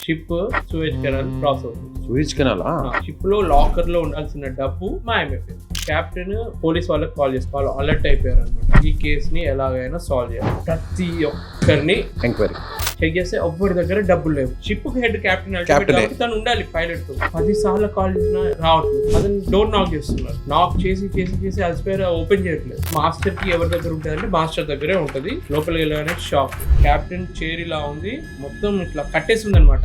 Ship Suez canal cross అవుతుంది. Suisse కెనాలా? Ship లో locker లో ఉండాల్సిన డబ్బు మాయమైపోయింది. కెప్టెన్ పోలీస్ వాళ్ళకి కాల్ చేసి వాళ్ళు అలర్ట్ అయిపోయారు అనమాట. ఈ కేసు ని ఎలాగైనా సాల్వ్ చేయాలి. ప్రతి ఒక్కరిని ఎంక్వైరీ చెక్ చేస్తే ఎవ్వరి దగ్గర డబ్బులు లేవు. షిప్ కి హెడ్ కెప్టెన్ తను ఉండాలి పైలట్ తో. 10 సార్లు కాల్ చేసినా రావట్లేదు. అతను డోర్ నాక్ చేస్తున్నారు. నాక్ చేసి చేసి చేసి అల్స్పైర్ ఓపెన్ చేయట్లేదు. మాస్టర్ కి ఎవరి దగ్గర ఉంటుంది అంటే మాస్టర్ దగ్గరే ఉంటది. లోపలికి వెళ్ళగానే షాక్. కెప్టెన్ చైర్ ఇలా ఉంది, మొత్తం ఇట్లా కట్టేసి ఉంది అనమాట.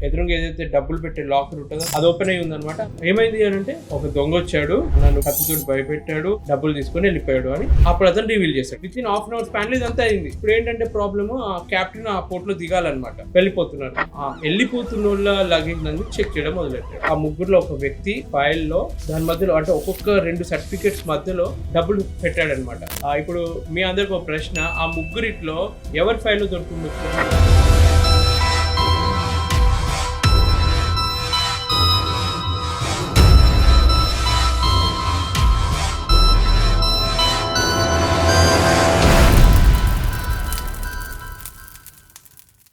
ఎదురుగా ఏదైతే డబ్బులు పెట్టే లాకర్ ఉంటుందో అది ఓపెన్ అయ్యి ఉంది అనమాట. ఏమైంది అని అంటే ఒక దొంగ వచ్చాడు, నన్ను కత్తితో భయపెట్టాడు, డబ్బులు తీసుకొని వెళ్ళిపోయాడు అని అప్పుడు అతను రివీల్ చేశాడు. Within half an hour span లో ఇదంతా అయింది. ఇప్పుడు ఏంటంటే ప్రాబ్లమ్, ఆ కెప్టెన్ ఆ పోర్ట్ లో దిగాలన్నమాట. వెళ్ళిపోతున్నారు. ఆ వెళ్ళిపోతున్న వాళ్ళ లగేజ్ నందు చెక్ చేయడం మొదలెట్టాడు. ఆ ముగ్గురులో ఒక వ్యక్తి ఫైల్ లో దాని మధ్యలో అంటే ఒక్కొక్క 2 సర్టిఫికేట్స్ మధ్యలో డబ్బులు పెట్టాడు అనమాట. ఇప్పుడు మీ అందరికి ఒక ప్రశ్న, ఆ ముగ్గురిట్లో ఎవరి ఫైల్ లో దొరుకుతుంది?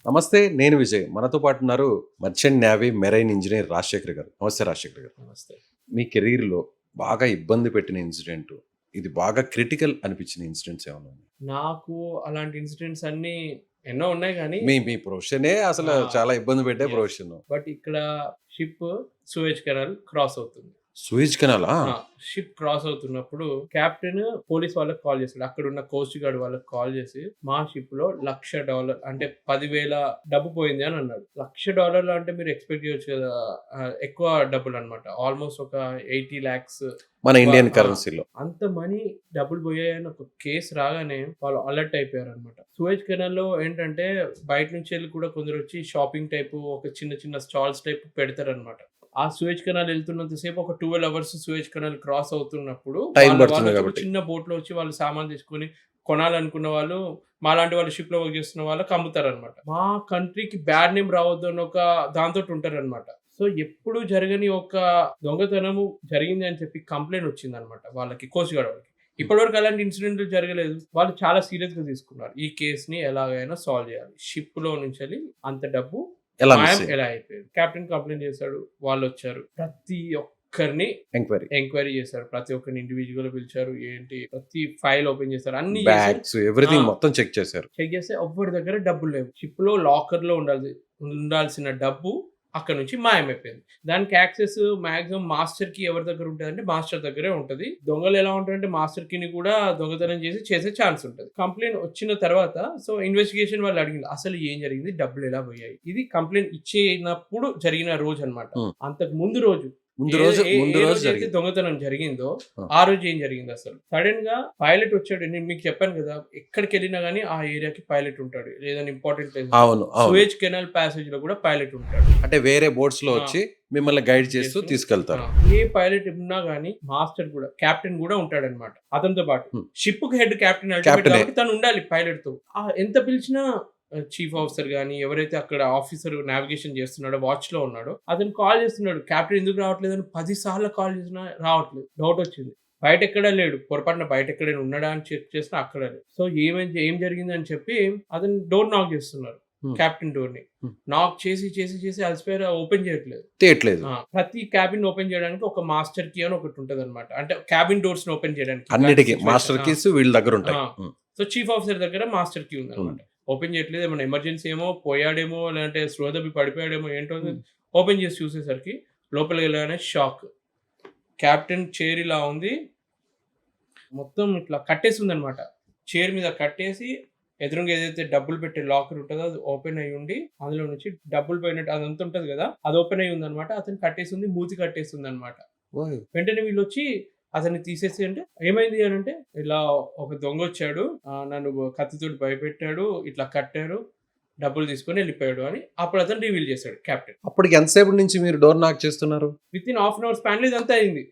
నమస్తే, నేను విజయ్. మనతో పాటు ఉన్నారు merchant navy marine engineer Rajasekhar గారు. నమస్తే రాజశేఖర్ గారు. నమస్తే. మీ కెరీర్లో బాగా ఇబ్బంది పెట్టిన ఇన్సిడెంట్, ఇది బాగా క్రిటికల్ అనిపించిన ఇన్సిడెంట్స్ ఏమైనా ఉన్నాయి? నాకు అలాంటి ఇన్సిడెంట్స్ అన్ని ఎన్నో ఉన్నాయి కానీ మీ ప్రొఫెషనే అసలు చాలా ఇబ్బంది పెట్టే ప్రొఫెషన్. బట్ ఇక్కడ షిప్ సూయజ్ కెనాల్ క్రాస్ అవుతుంది. సూయిజ్ కెనాలా? షిప్ క్రాస్ అవుతున్నప్పుడు కెప్టెన్ పోలీస్ వాళ్ళకి కాల్ చేశాడు. అక్కడ ఉన్న కోస్ట్ గార్డ్ వాళ్ళకి కాల్ చేసి మా షిప్ లో $1,00,000 అంటే 10,000 డబ్బు పోయింది అని అన్నాడు. $1,00,000 అంటే మీరు ఎక్స్పెక్ట్ చేయొచ్చు కదా, ఎక్కువ డబ్బులు అనమాట. ఆల్మోస్ట్ ఒక 80 lakhs మన ఇండియన్ కరెన్సీలో. అంత మనీ డబ్బులు పోయాయని ఒక కేసు రాగానే వాళ్ళు అలర్ట్ అయిపోయారు అనమాట. సూయజ్ కెనాల్ లో ఏంటంటే బయట నుంచి వెళ్ళి కూడా కొందరు వచ్చి షాపింగ్ టైప్ ఒక చిన్న చిన్న స్టాల్స్ టైప్ పెడతారు అనమాట. ఆ సూయజ్ కెనాల్ వెళ్తున్నంత సేపు ఒక 12 hours సూయజ్ కెనాల్ క్రాస్ అవుతున్నప్పుడు చిన్న బోట్ లో వచ్చి వాళ్ళు సామాన్ తీసుకొని కొనాలనుకున్న వాళ్ళు, మాలాంటి వాళ్ళు షిప్ లో వర్క్ చేస్తున్న వాళ్ళకి అమ్ముతారు అనమాట. మా కంట్రీకి బ్యాడ్ నేమ్ రావద్దు అని ఒక దాంతో ఉంటారు అనమాట. సో ఎప్పుడు జరగని ఒక దొంగతనము జరిగింది అని చెప్పి కంప్లైంట్ వచ్చింది అనమాట వాళ్ళకి, కోస్ట్ గార్డ్ వాళ్ళకి. ఇప్పటివరకు అలాంటి ఇన్సిడెంట్ జరగలేదు. వాళ్ళు చాలా సీరియస్ గా తీసుకున్నారు. ఈ కేసుని ఎలాగైనా సాల్వ్ చేయాలి. షిప్ లో నుంచి అంత డబ్బు ఎలా అయిపోయింది. కెప్టెన్ కంప్లైంట్ చేశాడు, వాళ్ళు వచ్చారు, ప్రతి ఒక్కరిని ఎంక్వైరీ చేశారు. ప్రతి ఒక్కరిని ఇండివిజువల్ పిలిచారు. ఏంటి ప్రతి ఫైల్ ఓపెన్ చేశారు, అన్ని ఎవ్రీథింగ్ మొత్తం చెక్ చేశారు. చెక్ చేస్తే ఎవ్వరి దగ్గర డబ్బులు లేవు. షిప్ లో లాకర్ లో ఉండాల్సిన డబ్బు అక్కడ నుంచి మాయమైపోయింది. దానికి యాక్సెస్ మాక్సిమం మాస్టర్ కి ఎవరి దగ్గర ఉంటుంది అంటే మాస్టర్ దగ్గరే ఉంటది. దొంగలు ఎలా ఉంటారంటే మాస్టర్ కి కూడా దొంగతనం చేసే ఛాన్స్ ఉంటుంది. కంప్లైంట్ వచ్చిన తర్వాత సో ఇన్వెస్టిగేషన్ వాళ్ళు అడిగింది అసలు ఏం జరిగింది, డబ్బులు ఎలా పోయాయి. ఇది కంప్లైంట్ ఇచ్చేటప్పుడు జరిగిన రోజు అనమాట. అంతకు ముందు రోజు దొంగతనం జరిగిందో ఆ రోజు ఏం జరిగింది అసలు. సడన్ గా పైలట్ వచ్చాడు. నేను మీకు చెప్పాను కదా, ఎక్కడికి వెళ్ళినా గానీ ఆ ఏరియాకి పైలట్ ఉంటాడు. ఏదైనా important place, Suez canal passage లో కూడా పైలట్ ఉంటాడు. అంటే వేరే బోట్స్ లో వచ్చి మిమ్మల్ని గైడ్ చేస్తూ తీసుకెళ్తారు. ఏ పైలట్ ఉన్నా గానీ మాస్టర్ కూడా, కెప్టెన్ కూడా ఉంటాడు అనమాట అతనితో పాటు. షిప్ కి హెడ్ కెప్టెన్ తను ఉండాలి పైలట్ తో. ఎంత పిలిచినా చీఫ్ ఆఫీసర్ గానీ ఎవరైతే అక్కడ ఆఫీసర్ నావిగేషన్ చేస్తున్నాడో, వాచ్ లో ఉన్నాడో, అతను కాల్ చేస్తున్నాడు. కెప్టెన్ ఎందుకు రావట్లేదు అని 10 సార్లు కాల్ చేసినా రావట్లేదు. డౌట్ వచ్చింది, బయట ఎక్కడా లేడు. పొరపాటున బయట ఎక్కడైనా ఉన్నాడా అని చెక్ చేసినా అక్కడ లేదు. సో ఏం జరిగింది అని చెప్పి అతను డోర్ నాక్ చేస్తున్నారు. కెప్టెన్ డోర్ ని నాక్ చేసి చేసి చేసి అల్స్పైర్ ఓపెన్ చేయట్లేదు. ప్రతి క్యాబిన్ ఓపెన్ చేయడానికి ఒక మాస్టర్ కీ అని ఒకటి ఉంటది అనమాట. అంటే క్యాబిన్ డోర్స్ ని ఓపెన్ చేయడానికి అన్నిటికీ మాస్టర్ కీస్ వీళ్ళ దగ్గర ఉంటాయి. సో చీఫ్ ఆఫీసర్ దగ్గర మాస్టర్ కీ ఉంది అనమాట. ఓపెన్ చేయట్లేదు. ఏమైనా ఎమర్జెన్సీ ఏమో, పోయాడేమో, లేదంటే స్పృహ తప్పి పడిపోయాడేమో ఏంటో. ఓపెన్ చేసి చూసేసరికి లోపలికి వెళ్ళగానే షాక్. కెప్టెన్ చైర్ ఇలా ఉంది, మొత్తం ఇట్లా కట్టేసి ఉంది అనమాట. చైర్ మీద కట్టేసి ఎదురుగా ఏదైతే డబ్బులు పెట్టే లాకర్ ఉంటుందో అది ఓపెన్ అయ్యి ఉండి అందులో నుంచి డబ్బులు పోయినట్టు అదంతా ఉంటది కదా, అది ఓపెన్ అయ్యి ఉంది అనమాట. అతను కట్టేసి ఉంది, మూతి కట్టేసి ఉంది అనమాట. వెంటనే వీళ్ళు వచ్చి అతన్ని తీసేసి, అంటే ఏమైంది అని అంటే ఇలా ఒక దొంగ వచ్చాడు, నన్ను కత్తితో భయపెట్టాడు, ఇట్లా కట్టారు, డబ్బులు తీసుకొని వెళ్ళిపోయాడు అని అప్పుడు అతను రివీల్ చేశాడు కెప్టెన్. అప్పటికి ఎంతసేపు నుంచి మీరు డోర్ నాక్ చేస్తున్నారు? Within half an hour span లో ఇదంతా అయింది.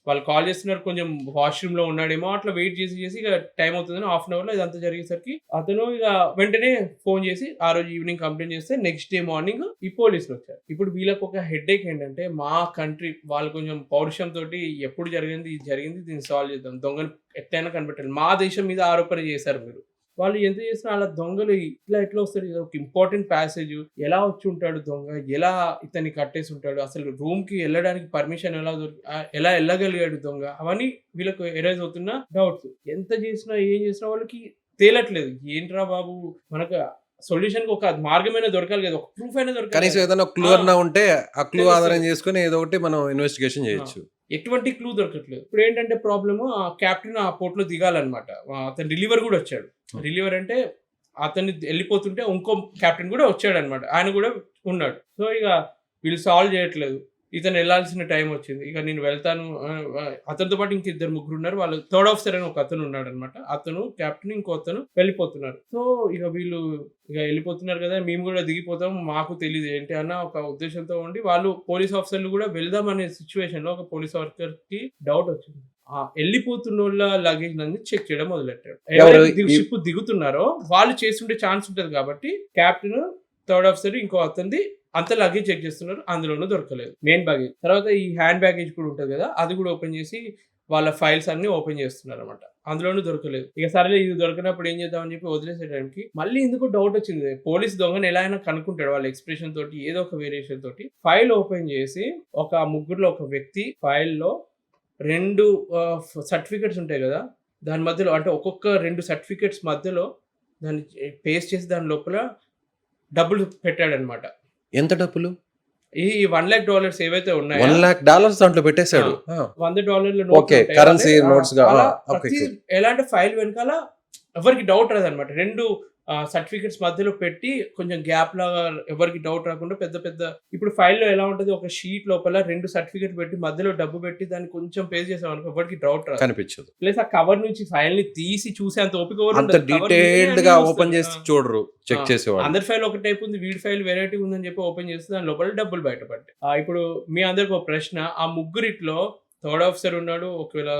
వాళ్ళు కాల్ చేస్తున్నారు, కొంచెం వాష్రూమ్ లో ఉన్నాడేమో, అట్లా వెయిట్ చేసి ఇక టైం అవుతుందని హాఫ్ అన్ అవర్ లో ఇదంతా జరిగేసరికి అతను ఇక వెంటనే ఫోన్ చేసి ఆ రోజు ఈవినింగ్ కంప్లైంట్ చేస్తే నెక్స్ట్ డే మార్నింగ్ ఈ పోలీసులు వచ్చారు. ఇప్పుడు వీళ్ళకి ఒక హెడ్ఏక్ ఏంటంటే మా కంట్రీ వాళ్ళు కొంచెం పౌరుషం తోటి ఎప్పుడు జరిగింది దీన్ని సాల్వ్ చేద్దాం, దొంగను ఎట్లయినా కనిపెట్టాలి, మా దేశం మీద ఆరోపణ చేశారు మీరు. వాళ్ళు ఎంత చేసినా అలా దొంగలు ఎట్లా వస్తాడు, ఇది ఒక ఇంపార్టెంట్ ప్యాసేజ్, ఎలా వచ్చి ఉంటాడు దొంగ, ఎలా ఇతన్ని కట్టేసి ఉంటాడు, అసలు రూమ్ కి వెళ్ళడానికి పర్మిషన్ ఎలా వెళ్ళగలిగాడు దొంగ, అవన్నీ వీళ్ళకు ఎరైజ్ అవుతున్న డౌట్స్. ఎంత చేసినా ఏం చేసినా వాళ్ళకి తేలట్లేదు. ఏంట్రా బాబు, మనకు సొల్యూషన్ కి ఒక మార్గమైన దొరకాలి కదా, ఒక ప్రూఫ్ అయినా దొరకాలి కనీసం కదా. ఏదైనా క్లూ అన్నా ఉంటే ఆ క్లూ తెలుస్తుంది. ఆధారం చేసుకుని ఏదో ఒకటి మనం ఇన్వెస్టిగేషన్ చేయొచ్చు. ఎటువంటి క్లూ దొరకట్లేదు. ఇప్పుడు ఏంటంటే ప్రాబ్లమ్, ఆ కెప్టెన్ ఆ పోర్ట్ లో దిగాలన్నమాట. అతను రిలీవర్ కూడా వచ్చాడు. రిలీవర్ అంటే అతన్ని వెళ్ళిపోతుంటే ఇంకో కెప్టెన్ కూడా వచ్చాడు అనమాట. ఆయన కూడా ఉన్నాడు. సో ఇక వీళ్ళు సాల్వ్ చేయట్లేదు. ఇతను వెళ్ళాల్సిన టైం వచ్చింది. ఇక నేను వెళ్తాను, అతనితో పాటు ఇంక ఇద్దరు ముగ్గురు ఉన్నారు. వాళ్ళు థర్డ్ ఆఫీసర్ అని ఒక అతను ఉన్నాడు అనమాట. అతను కెప్టెన్, ఇంకో అతను వెళ్ళిపోతున్నారు. సో ఇక వీళ్ళు ఇక వెళ్ళిపోతున్నారు కదా, మేము కూడా దిగిపోతాం, మాకు తెలియదు ఏంటి అన్న ఒక ఉద్దేశంతో ఉండి వాళ్ళు పోలీస్ ఆఫీసర్లు కూడా వెళ్దాం అనే సిచ్యువేషన్ లో ఒక పోలీస్ ఆఫీసర్ కి డౌట్ వచ్చింది. వెళ్ళిపోతున్న వాళ్ళ లగేజ్ నందు చెక్ చేయడం మొదలెట్టాడు. ఎవరైతే షిప్ దిగుతున్నారో వాళ్ళు చేస్తుండే ఛాన్స్ ఉంటది కాబట్టి కెప్టెన్, థర్డ్ ఆఫీసర్, ఇంకో అతనిది అంత లగేజ్ చెక్ చేస్తున్నారు. అందులోనూ దొరకలేదు మెయిన్ బ్యాగేజ్. తర్వాత ఈ హ్యాండ్ బ్యాగేజ్ కూడా ఉంటుంది కదా, అది కూడా ఓపెన్ చేసి వాళ్ళ ఫైల్స్ అన్ని ఓపెన్ చేస్తున్నారు అనమాట. అందులోనూ దొరకలేదు. ఇక సరేలే ఇది దొరికినప్పుడు ఏం చేద్దామని చెప్పి వదిలేసేయడానికి మళ్ళీ ఎందుకు డౌట్ వచ్చింది. పోలీస్ దొంగను ఎలా అయినా కనుక్కుంటాడు వాళ్ళ ఎక్స్ప్రెషన్ తోటి, ఏదో ఒక వేరియేషన్ తోటి. ఫైల్ ఓపెన్ చేసి ఒక ముగ్గురులో ఒక వ్యక్తి ఫైల్లో 2 సర్టిఫికెట్స్ ఉంటాయి కదా, దాని మధ్యలో అంటే ఒక్కొక్క 2 సర్టిఫికెట్స్ మధ్యలో దాన్ని పేస్ట్ చేసి దాని లోపల డబ్బులు పెట్టాడనమాట. ఎంత డబ్బులు? ఈ $1,00,000 ఏవైతే ఉన్నాయో $1,00,000 దాంట్లో పెట్టేశాడు. $100 ఓకే, కరెన్సీ నోట్స్ గా. ఎలాంటి ఫైల్ వెనకాల ఎవరికి డౌట్ రాదనమాట. 2 సర్టిఫికెట్స్ మధ్యలో పెట్టి కొంచెం గ్యాప్ లాగా ఎవరికి డౌట్ రాకుండా పెద్ద పెద్ద, ఇప్పుడు ఫైల్లో ఎలా ఉంటుంది, ఒక షీట్ లోపల 2 సర్టిఫికెట్ పెట్టి మధ్యలో డబ్బు పెట్టి దాన్ని కొంచెం పేజ్ చేసాం అనుకో, ఎవరికి డౌట్ రాదు, కనిపించదు. ప్లస్ ఆ కవర్ నుంచి ఫైల్ ని తీసి చూసే అంత ఓపిక అంత డీటెయిల్డ్ గా ఓపెన్ చేసి చూడరు, చెక్ చేసేవాళ్ళు. అందరి ఫైల్ ఒక టైప్ ఉంది, వీడి ఫైల్ వెరైటీ ఉందని చెప్పి ఓపెన్ చేస్తే దాని లోపల డబ్బులు బయటపడ్డాయి. ఇప్పుడు మీ అందరికి ఒక ప్రశ్న, ఆ ముగ్గురిట్లో థర్డ్ ఆఫీసర్ ఉన్నాడు, ఒకవేళ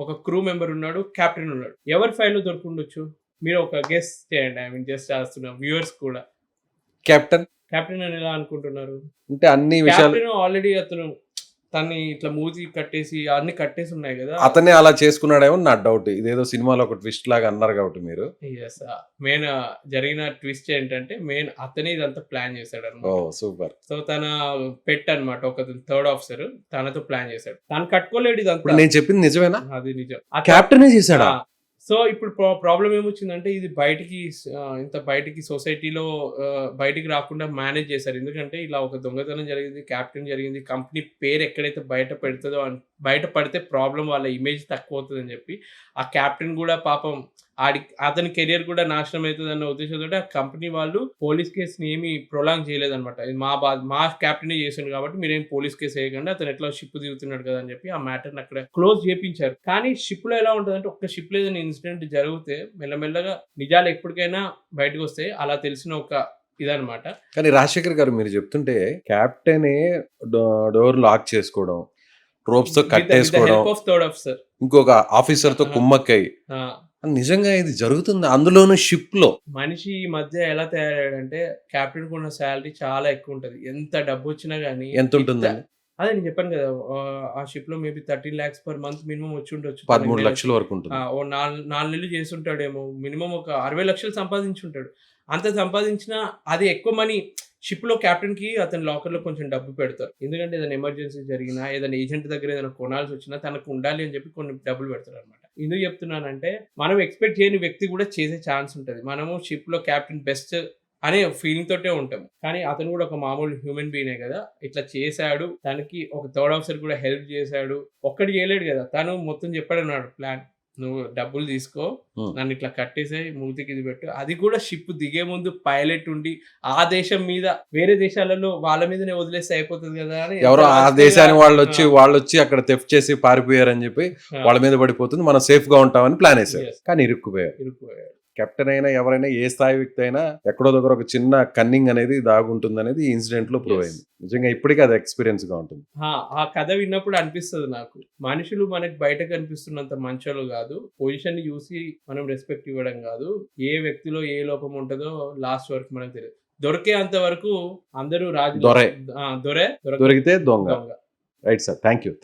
ఒక క్రూ మెంబర్ ఉన్నాడు, కెప్టెన్ ఉన్నాడు, ఎవరి ఫైల్ దొరుకుండొచ్చు? మీరు ఒక గెస్ చేయండి. ఐ మీన్ జస్ట్ చేస్తున్నా, వ్యూవర్స్ కూడా. కెప్టెన్ అని ఎలా అనుకుంటున్నారు? అంటే అన్ని విషయాలు ఆల్రెడీ అతను తన్ని ఇట్లా మూతి కట్టేసి అన్ని కట్టేసి ఉన్నాయి కదా, అతనే అలా చేసుకున్నాడేమో నా డౌట్. ఇదేదో సినిమాలో ఒక ట్విస్ట్ లాగా అన్నారు కాబట్టి మీరు. మెయిన్ జరిగిన ట్విస్ట్ ఏంటంటే మెయిన్ అతనే ఇదంతా ప్లాన్ చేశాడు అనమాట. సూపర్. సో తన పెట్ అనమాట, ఒక థర్డ్ ఆఫీసర్ తనతో ప్లాన్ చేశాడు. తను కట్టుకోలేడు ఇదంతా. నేను చెప్పింది నిజమేనా? అది నిజం. కెప్టెనే చేశాడా? సో ఇప్పుడు ప్రాబ్లం ఏమొచ్చిందంటే ఇది బయటికి సొసైటీలో బయటికి రాకుండా మేనేజ్ చేశారు. ఎందుకంటే ఇలా ఒక దొంగతనం జరిగింది, కెప్టెన్ జరిగింది, కంపెనీ పేరు ఎక్కడైతే బయట పడితే ప్రాబ్లం, వాళ్ళ ఇమేజ్ తక్కువ అవుతుందని చెప్పి ఆ కెప్టెన్ కూడా పాపం అతని కెరియర్ కూడా నాశనం అవుతుంది అన్న ఉద్దేశంతో ఆ కంపెనీ వాళ్ళు పోలీస్ కేసుని ఏమి ప్రొలాంగ్ చేయలేదన్నమాట. మా కెప్టెన్ చేసాడు కాబట్టి మీరేం పోలీస్ కేసు వేయకండి, అతను ఎట్లా షిప్ దిగుతున్నాడు కదా అని చెప్పి ఆ మ్యాటర్ని అక్కడ క్లోజ్ చేయించారు. కానీ షిప్ లో ఎలా ఉంటుందంటే, ఒక్క షిప్ లో ఏదైనా ఇన్సిడెంట్ జరిగితే మెల్లమెల్లగా నిజాలు ఎప్పటికైనా బయటకు వస్తాయి. అలా తెలిసిన ఒక ఇదనమాట. కానీ రాజశేఖర్ గారు మీరు చెప్తుంటే కెప్టెన్ డోర్ లాక్ చేసుకోవడం, రోప్స్ తో కట్టేసుకోవడం, ఇంకొక ఆఫీసర్ తో కుమ్మక్కై, నిజంగా ఇది జరుగుతుంది అందులోనూ షిప్ లో. మనిషి ఈ మధ్య ఎలా తయారయ్యాడంటే కెప్టెన్ కున్న శాలరీ చాలా ఎక్కువ ఉంటది. ఎంత డబ్బు వచ్చినా గానీ. ఎంత ఉంటుందండి? అదే నేను చెప్పాను కదా, ఆ షిప్ లో maybe 13 lakhs per month minimum వచ్చి ఉండొచ్చు. 13 లక్షల వరకు ఉంటుంది. ఓ 4 నెలలు చేసి ఉంటాడేమో. మినిమం ఒక 60 లక్షలు సంపాదించి ఉంటాడు. అంత సంపాదించినా అది ఎక్కువ మనీ. షిప్ లో కెప్టెన్ కి అతని లాకర్ లో కొంచెం డబ్బు పెడతారు. ఎందుకంటే ఏదైనా ఎమర్జెన్సీ జరిగినా, ఏదైనా ఏజెంట్ దగ్గర ఏదైనా కొనాల్సి వచ్చినా తనకు ఉండాలి అని చెప్పి కొన్ని డబ్బులు పెడతారు అనమాట. ఎందుకు చెప్తున్నానంటే, మనం ఎక్స్పెక్ట్ చేయని వ్యక్తి కూడా చేసే ఛాన్స్ ఉంటుంది. మనము షిప్ లో కెప్టెన్ బెస్ట్ అనే ఫీలింగ్ తోటే ఉంటాం. కానీ అతను కూడా ఒక మామూలు హ్యూమన్ బీనే కదా, ఇట్లా చేశాడు. తనకి ఒక థర్డ్ ఆఫీసర్ కూడా హెల్ప్ చేశాడు. ఒక్కటి చేయలేడు కదా, తను మొత్తం చెప్పాడు అన్నాడు ప్లాన్. నువ్వు డబ్బులు తీసుకో, నన్ను ఇట్లా కట్టేసాయి, మూతికి ఇది పెట్టు. అది కూడా షిప్ దిగే ముందు పైలట్ ఉండి ఆ దేశం మీద, వేరే దేశాలలో వాళ్ళ మీదనే వదిలేస్తే అయిపోతుంది కదా అని. ఎవరో ఆ దేశానికి వాళ్ళు వచ్చి అక్కడ థెఫ్ట్ చేసి పారిపోయారని చెప్పి వాళ్ళ మీద పడిపోతుంది, మనం సేఫ్ గా ఉంటామని ప్లాన్ వేసారు. కానీ ఇరుక్కుపోయారు. కెప్టెన్ అయినా ఎవరైనా ఏ స్థాయి వ్యక్తి అయినా ఎక్కడో దగ్గర ఒక చిన్న కన్నింగ్ అనేది దాగుంటుంది అనేది ఈ ఇన్సిడెంట్ లో ప్రూవ్ అయింది. నిజంగా ఇప్పటికీ అది ఎక్స్పీరియన్స్ గా ఉంటుంది. ఆ కథ విన్నప్పుడు అనిపిస్తుంది నాకు, మనుషులు మనకి బయట కనిపిస్తున్నంత మంచోళ్ళు కాదు. పొజిషన్ ని చూసి మనం రెస్పెక్ట్ ఇవ్వడం కాదు. ఏ వ్యక్తిలో ఏ లోపం ఉంటుందో లాస్ట్ వరకు మనకు తెలియదు. దొరికే అంత వరకు అందరూ రాజు, దొరికితే దొంగ. Right sir, thank you.